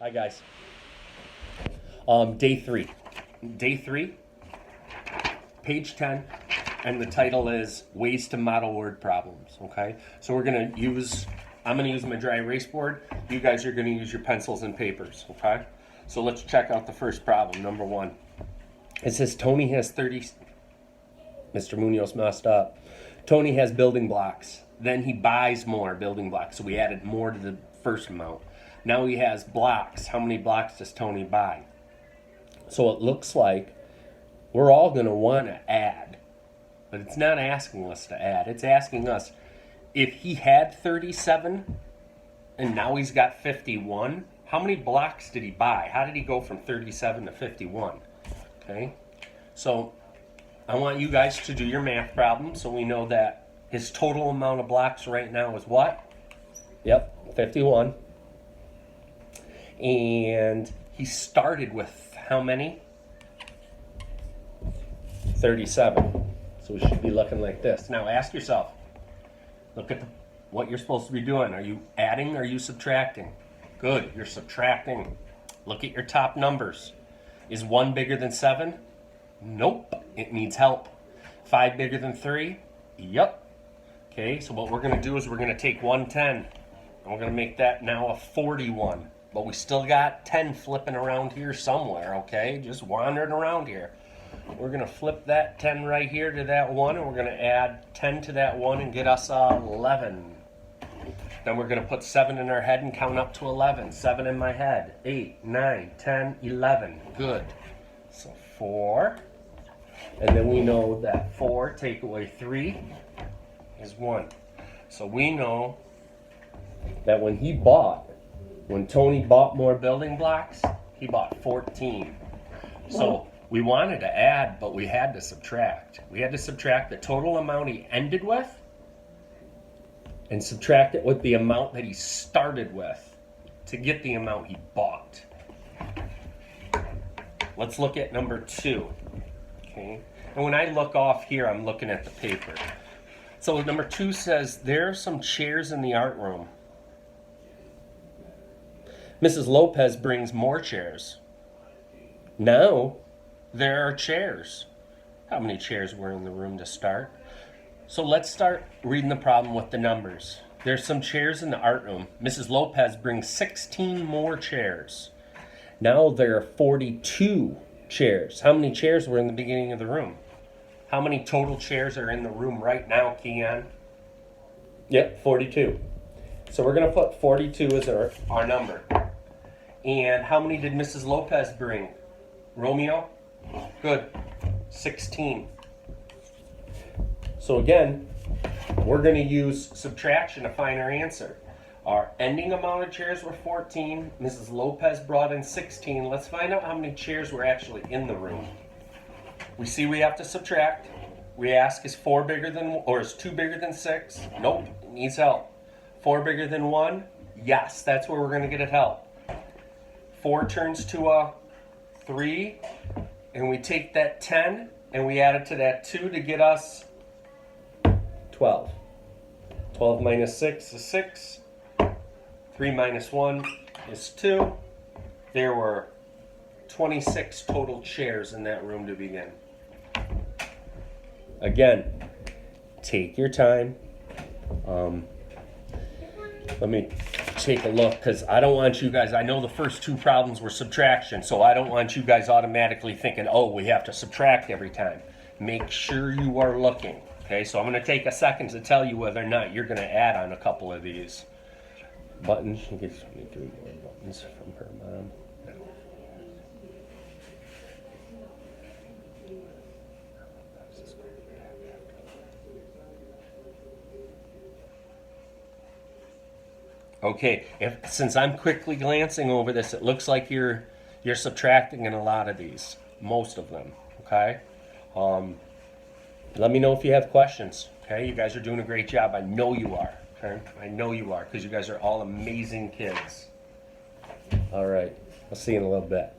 Hi guys. Day three. Day three, page 10, and the title is Ways to Model Word Problems. Okay? So I'm gonna use my dry erase board. You guys are gonna use your pencils and papers, okay? So let's check out the first problem, number 1. It says Tony has 30. Mr. Munoz messed up. Tony has building blocks. Then he buys more building blocks. So we added more to the first amount. Now he has blocks. How many blocks does Tony buy? So it looks like we're all going to want to add. But it's not asking us to add. It's asking us if he had 37 and now he's got 51, how many blocks did he buy? How did he go from 37 to 51? Okay? So I want you guys to do your math problem so we know that his total amount of blocks right now is what? Yep, 51. And he started with how many? 37. So we should be looking like this. Now ask yourself, look at what you're supposed to be doing. Are you adding or are you subtracting? Good, you're subtracting. Look at your top numbers. Is 1 bigger than 7? Nope, it needs help. 5 bigger than 3? Yep. Okay, so what we're going to do is we're going to take 110, and we're going to make that now a 41. But we still got 10 flipping around here somewhere, okay? Just wandering around here. We're going to flip that 10 right here to that 1, and we're going to add 10 to that 1 and get us 11. Then we're going to put 7 in our head and count up to 11. 7 in my head. 8, 9, 10, 11. Good. So 4. And then we know that 4 take away 3 is 1. So we know that when Tony bought more building blocks, he bought 14. So we wanted to add, but we had to subtract. We had to subtract the total amount he ended with and subtract it with the amount that he started with to get the amount he bought. Let's look at number 2. Okay. And when I look off here, I'm looking at the paper. So number 2 says, there are some chairs in the art room. Mrs. Lopez brings more chairs. Now, there are chairs. How many chairs were in the room to start? So let's start reading the problem with the numbers. There's some chairs in the art room. Mrs. Lopez brings 16 more chairs. Now there are 42 chairs. How many chairs were in the beginning of the room? How many total chairs are in the room right now, Keon? Yep, 42. So we're going to put 42 as our number. And how many did Mrs. Lopez bring? Romeo? Good. 16. So again, we're going to use subtraction to find our answer. Our ending amount of chairs were 14. Mrs. Lopez brought in 16. Let's find out how many chairs were actually in the room. We see we have to subtract. We ask, is 4 bigger than, or is 2 bigger than 6? Nope, it needs help. 4 bigger than 1? Yes, that's where we're going to get it help. 4 turns to a 3, and we take that 10 and we add it to that 2 to get us 12. 12 minus 6 is 6. 3 minus 1 is 2. There were 26 total chairs in that room to begin. Again, take your time. Let me take a look because I don't want you guys, I know the first 2 problems were subtraction, so I don't want you guys automatically thinking, oh, we have to subtract every time. Make sure you are looking. Okay, so I'm going to take a second to tell you whether or not you're going to add on a couple of these. Buttons, she gets me 3 more buttons from her mom. Okay, since I'm quickly glancing over this, it looks like you're subtracting in a lot of these, most of them, okay? Let me know if you have questions, okay? You guys are doing a great job. I know you are, okay? I know you are because you guys are all amazing kids. All right, I'll see you in a little bit.